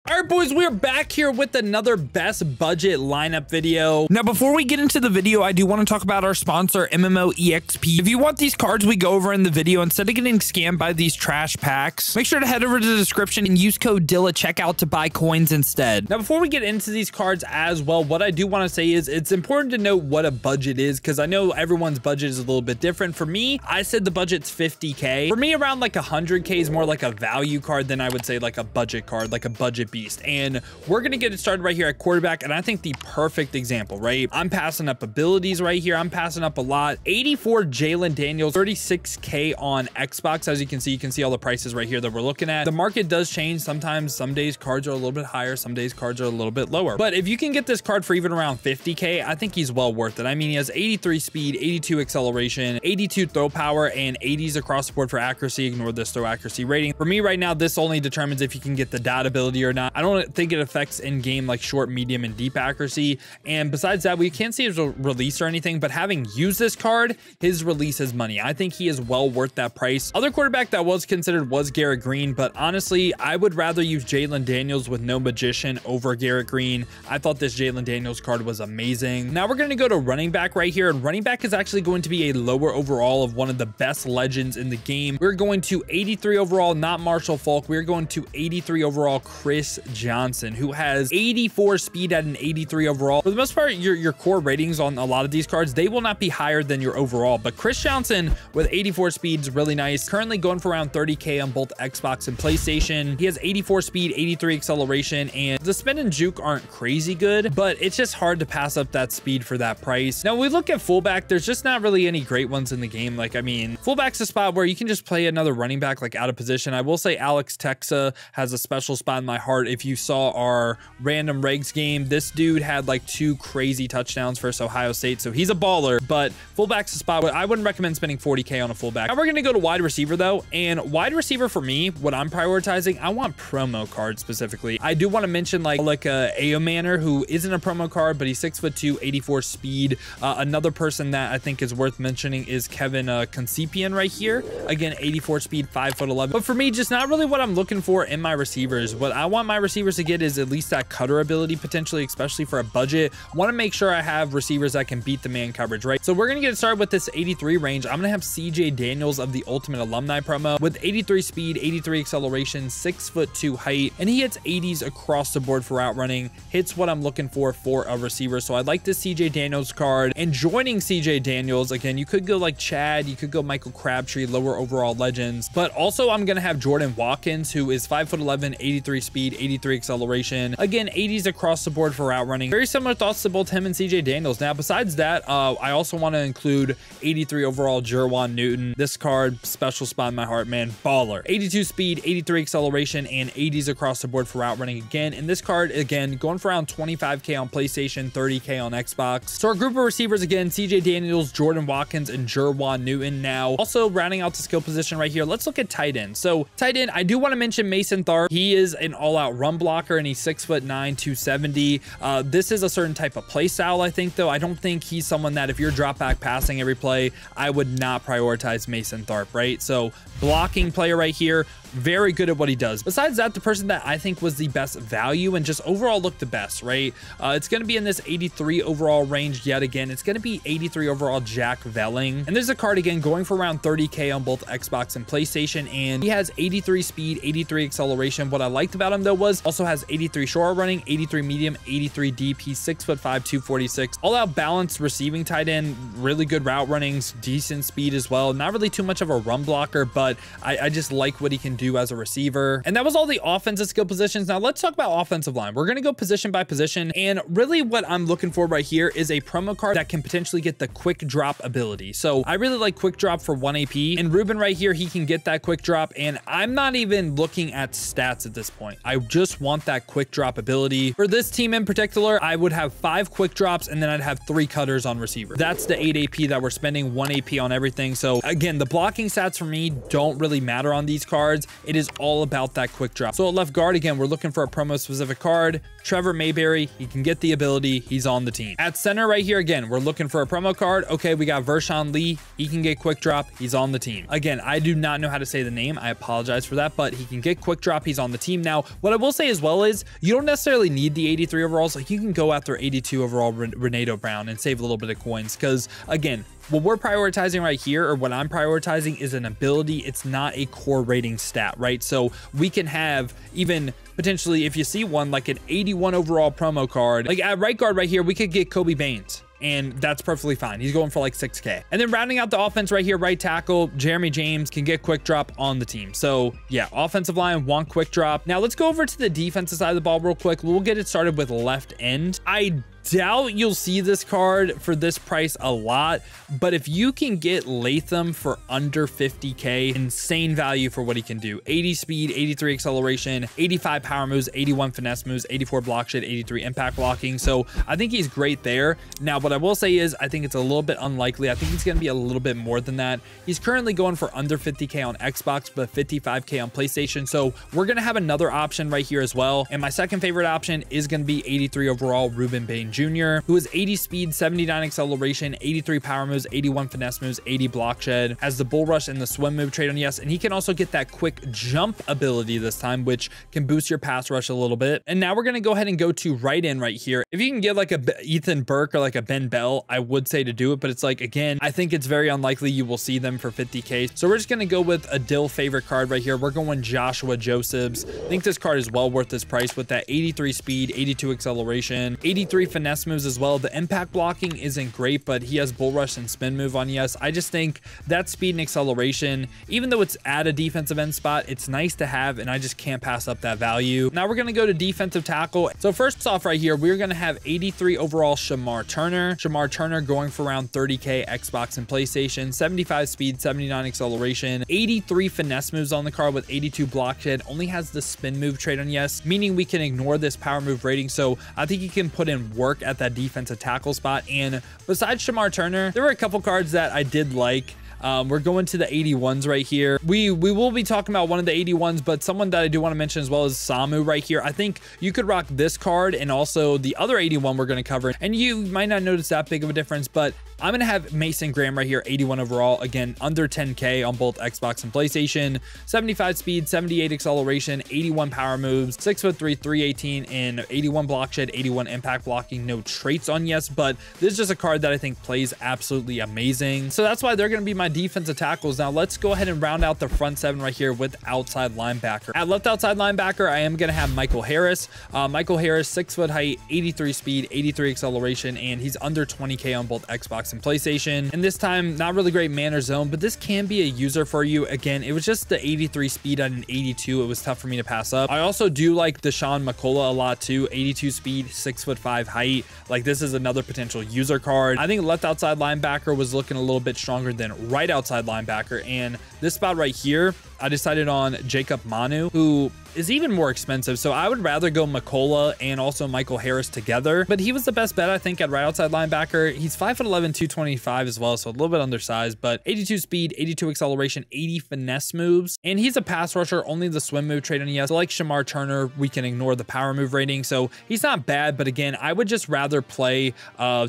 All right, boys, we're back here with another best budget lineup video. Now, before we get into the video, I do want to talk about our sponsor, MMOEXP. If you want these cards we go over in the video, instead of getting scammed by these trash packs, make sure to head over to the description and use code DILLA checkout to buy coins instead. Now, before we get into these cards as well, what I do want to say is it's important to note what a budget is, because I know everyone's budget is a little bit different. For me, I said the budget's 50K. For me, around like 100K is more like a value card than I would say like a budget card, like a budget beast. And we're going to get it started right here at quarterback. And I think the perfect example, right? I'm passing up abilities right here. I'm passing up a lot. 84 Jalen Daniels, 36K on Xbox. As you can see all the prices right here that we're looking at. The market does change. Sometimes, some days cards are a little bit higher. Some days cards are a little bit lower. But if you can get this card for even around 50K, I think he's well worth it. I mean, he has 83 speed, 82 acceleration, 82 throw power, and 80s across the board for accuracy. Ignore this throw accuracy rating. For me right now, this only determines if you can get the dot ability or not. I don't think it affects in game like short, medium, and deep accuracy. And besides that, we can't see his release or anything, but having used this card, his release is money. I think he is well worth that price. Other quarterback that was considered was Garrett Green, but honestly, I would rather use Jalen Daniels with no magician over Garrett Green. I thought this Jalen Daniels card was amazing. Now we're going to go to running back right here, and running back is actually going to be a lower overall of one of the best legends in the game. We're going to 83 overall, not Marshall Faulk. We're going to 83 overall, Chris Johnson, who has 84 speed at an 83 overall. For the most part, your core ratings on a lot of these cards, they will not be higher than your overall, but Chris Johnson with 84 speed is really nice. Currently going for around 30K on both Xbox and PlayStation. He has 84 speed, 83 acceleration, and the spin and juke aren't crazy good, but it's just hard to pass up that speed for that price. Now, we look at fullback, there's just not really any great ones in the game. Like, I mean, fullback's a spot where you can just play another running back like out of position. I will say Alex Texa has a special spot in my heart. If you saw our random regs game, this dude had like 2 crazy touchdowns versus Ohio State, so he's a baller. But fullback's a spot where I wouldn't recommend spending 40K on a fullback. Now we're gonna go to wide receiver though, and wide receiver for me, what I'm prioritizing, I want promo cards specifically. I do want to mention like a Ao Manor, who isn't a promo card, but he's 6'2", 84 speed. Another person that I think is worth mentioning is Kevin Concepian right here. Again, 84 speed, 5'11". But for me, just not really what I'm looking for in my receivers. What I want my receivers to get is at least that cutter ability potentially, especially for a budget. Want to make sure I have receivers that can beat the man coverage, right? So we're going to get started with this 83 range. I'm going to have CJ Daniels of the Ultimate Alumni promo with 83 speed, 83 acceleration, 6'2" height, and he hits 80s across the board for route running. Hits what I'm looking for a receiver. So I like this CJ Daniels card. And joining CJ Daniels, again, you could go like Chad, you could go Michael Crabtree, lower overall legends, but also I'm going to have Jordan Watkins, who is 5'11", 83 speed, 83 acceleration. Again, 80s across the board for route running. Very similar thoughts to both him and CJ Daniels. Now, besides that, I also want to include 83 overall Jerwan Newton. This card, special spot in my heart, man. Baller. 82 speed, 83 acceleration, and 80s across the board for route running again. And this card, again, going for around 25K on PlayStation, 30K on Xbox. So our group of receivers, again, CJ Daniels, Jordan Watkins, and Jerwan Newton. Now, also rounding out the skill position right here, let's look at tight end. So tight end, I do want to mention Mason Tharp. He is an all-out run blocker, and he's 6'9", 270. This is a certain type of play style, I think, though. I don't think he's someone that if you're drop back passing every play, I would not prioritize Mason Tharp, right? So blocking player right here, very good at what he does. Besides that, the person that I think was the best value and just overall looked the best, right? It's going to be in this 83 overall range yet again. It's going to be 83 overall Jack Velling. And there's a card again going for around 30K on both Xbox and PlayStation. And he has 83 speed, 83 acceleration. What I liked about him though was also has 83 short running, 83 medium, 83 deep. He's 6'5", 246. All out balanced receiving tight end, really good route runnings, decent speed as well. Not really too much of a run blocker, but I just like what he can do as a receiver. And that was all the offensive skill positions. Now let's talk about offensive line. We're going to go position by position. And really what I'm looking for right here is a promo card that can potentially get the quick drop ability. So I really like quick drop for 1 AP. And Ruben right here, he can get that quick drop. And I'm not even looking at stats at this point. I just want that quick drop ability. For this team in particular, I would have 5 quick drops and then I'd have 3 cutters on receiver. That's the 8 AP that we're spending, 1 AP on everything. So again, the blocking stats for me don't really matter on these cards. it is all about that quick drop. So at left guard, again, we're looking for a promo specific card. Trevor Mayberry, he can get the ability, he's on the team. At center right here, again, we're looking for a promo card. Okay, we got Vershawn Lee, he can get quick drop, he's on the team. Again, I do not know how to say the name, I apologize for that, but he can get quick drop, he's on the team. Now, what I will say as well is, you don't necessarily need the 83 overalls, like you can go after 82 overall Renato Brown and save a little bit of coins, because again, what we're prioritizing right here, or what I'm prioritizing, is an ability. It's not a core rating stat, right? So we can have even potentially, if you see one like an 81 overall promo card, like at right guard right here, we could get Kobe Baines, and that's perfectly fine. He's going for like 6K. And then rounding out the offense right here, right tackle, Jeremy James can get quick drop on the team. So yeah, offensive line, one quick drop. Now let's go over to the defensive side of the ball real quick. We'll get it started with left end. I doubt you'll see this card for this price a lot, but if you can get Latham for under 50K, insane value for what he can do. 80 speed, 83 acceleration, 85 power moves, 81 finesse moves, 84 block shed, 83 impact blocking. So I think he's great there. Now, what I will say is I think it's a little bit unlikely. I think he's going to be a little bit more than that. He's currently going for under 50K on Xbox, but 55K on PlayStation. So we're going to have another option right here as well. And my second favorite option is going to be 83 overall Ruben Bain Jr., who is 80 speed, 79 acceleration, 83 power moves, 81 finesse moves, 80 block shed, has the bull rush and the swim move trade on yes, and he can also get that quick jump ability this time, which can boost your pass rush a little bit. And now we're going to go ahead and go to right end right here. If you can get like a Ethan Burke or like a Ben Bell, I would say to do it, but it's like, again, I think it's very unlikely you will see them for 50K. So we're just going to go with a Dill favorite card right here. We're going Joshua Josephs. I think this card is well worth this price with that 83 speed, 82 acceleration, 83 finesse moves as well. The impact blocking isn't great, but he has bull rush and spin move on yes. I just think that speed and acceleration, even though it's at a defensive end spot, it's nice to have, and I just can't pass up that value. Now we're going to go to defensive tackle. So first off right here, we're going to have 83 overall Shamar Turner. Shamar Turner going for around 30K Xbox and PlayStation, 75 speed, 79 acceleration, 83 finesse moves on the card with 82 block shed, only has the spin move trait on yes, meaning we can ignore this power move rating. So I think he can put in work at that defensive tackle spot. And besides Shamar Turner, there were a couple cards that I did like. We're going to the 81s right here. We will be talking about one of the 81s, but someone that I do want to mention as well is Samu right here. I think you could rock this card and also the other 81 we're going to cover, and you might not notice that big of a difference, but I'm going to have Mason Graham right here, 81 overall, again, under 10K on both Xbox and PlayStation, 75 speed, 78 acceleration, 81 power moves, 6'3", 318, and 81 block shed, 81 impact blocking, no traits on yes, but this is just a card that I think plays absolutely amazing. So that's why they're going to be my defensive tackles. Now let's go ahead and round out the front seven right here with outside linebacker. At left outside linebacker, I am going to have Michael Harris. Michael Harris, 6 foot height, 83 speed, 83 acceleration, and he's under 20K on both Xbox and PlayStation. And this time, not really great man or zone, but this can be a user for you. Again, it was just the 83 speed at an 82. It was tough for me to pass up. I also do like Deshaun McCullough a lot too. 82 speed, 6'5" height. Like, this is another potential user card. I think left outside linebacker was looking a little bit stronger than right outside linebacker. And this spot right here, I decided on Jacob Manu, who is even more expensive. So I would rather go McCullough and also Michael Harris together, but he was the best bet, I think, at right outside linebacker. He's 5'11", 225 as well, so a little bit undersized, but 82 speed, 82 acceleration, 80 finesse moves, and he's a pass rusher, only the swim move trait on yes. So like Shamar Turner, we can ignore the power move rating, so he's not bad, but again, I would just rather play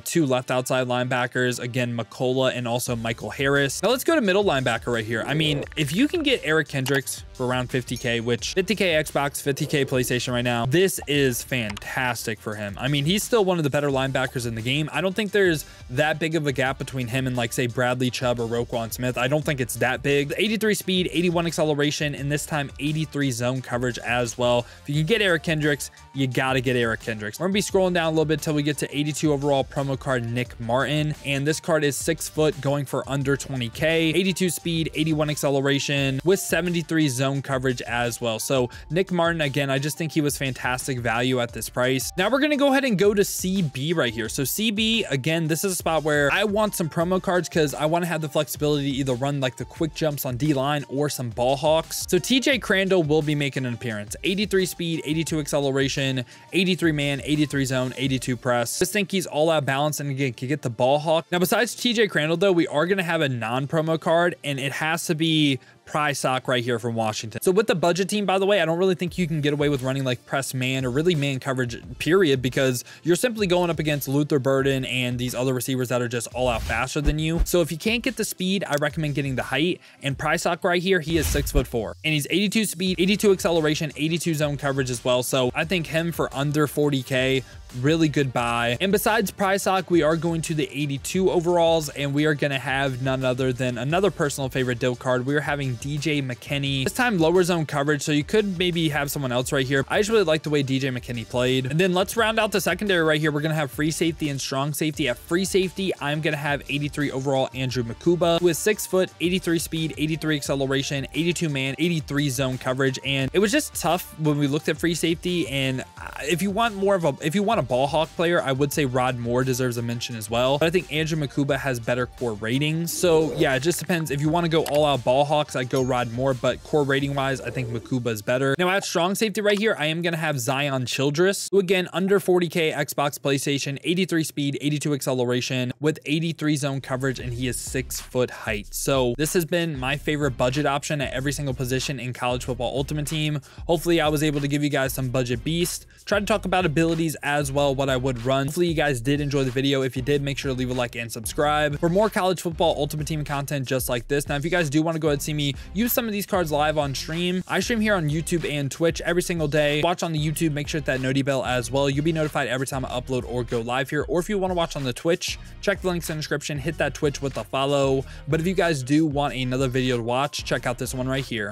two left outside linebackers, again, McCullough and also Michael Harris. Now let's go to middle linebacker right here. I mean, if you can get Eric Kendricks for around 50K, which 50K Xbox, 50K PlayStation right now, this is fantastic for him. I mean, he's still one of the better linebackers in the game. I don't think there's that big of a gap between him and, like, say, Bradley Chubb or Roquan Smith. I don't think it's that big. 83 speed, 81 acceleration, and this time 83 zone coverage as well. If you can get Eric Kendricks, you gotta get Eric Kendricks. We're gonna be scrolling down a little bit till we get to 82 overall promo card Nick Martin, and this card is 6 foot, going for under 20K, 82 speed, 81 acceleration with 73 zone coverage as well. So Nick Martin, again, I just think he was fantastic value at this price. Now we're gonna go ahead and go to CB right here. So CB, again, this is a spot where I want some promo cards because I want to have the flexibility to either run like the quick jumps on D-line or some ball hawks. So TJ Crandall will be making an appearance. 83 speed, 82 acceleration, 83 man, 83 zone, 82 press. Just think he's all out balance and again can get the ball hawk. Now besides TJ Crandall though, we are gonna have a non-promo card, and it has to be Prysock right here from Washington. So with the budget team, by the way, I don't really think you can get away with running like press man or really man coverage, period, because you're simply going up against Luther Burden and these other receivers that are just all out faster than you. So if you can't get the speed, I recommend getting the height. And Prysock right here, he is 6'4", and he's 82 speed, 82 acceleration, 82 zone coverage as well. So I think him for under 40K, really good buy. And besides Prysock, we are going to the 82 overalls, and we are going to have none other than another personal favorite Dill card. We are having DJ McKinney, this time lower zone coverage, so you could maybe have someone else right here. I just really like the way DJ McKinney played. And then let's round out the secondary right here. We're going to have free safety and strong safety. At free safety, I'm going to have 83 overall Andrew Makuba, who is 6 foot, 83 speed, 83 acceleration, 82 man, 83 zone coverage. And it was just tough when we looked at free safety. And if you want a ball hawk player, I would say Rod Moore deserves a mention as well, but I think Andrew Makuba has better core ratings. So yeah, it just depends. If you want to go all out ball hawks, I'd go Rod Moore, but core rating wise, I think Makuba is better. Now at strong safety right here, I am going to have Zion Childress, who again, under 40K, Xbox, PlayStation, 83 speed, 82 acceleration with 83 zone coverage, and he is 6 foot height. So this has been my favorite budget option at every single position in College Football Ultimate Team. Hopefully I was able to give you guys some budget beast, try to talk about abilities as well, what I would run. Hopefully you guys did enjoy the video. If you did, make sure to leave a like and subscribe for more College Football Ultimate Team content just like this. Now, if you guys do want to go ahead and see me use some of these cards live on stream, I stream here on YouTube and Twitch every single day. Watch on the YouTube, make sure to hit that noti bell as well. You'll be notified every time I upload or go live here. Or if you want to watch on the Twitch, check the links in the description, hit that Twitch with a follow. But if you guys do want another video to watch, check out this one right here.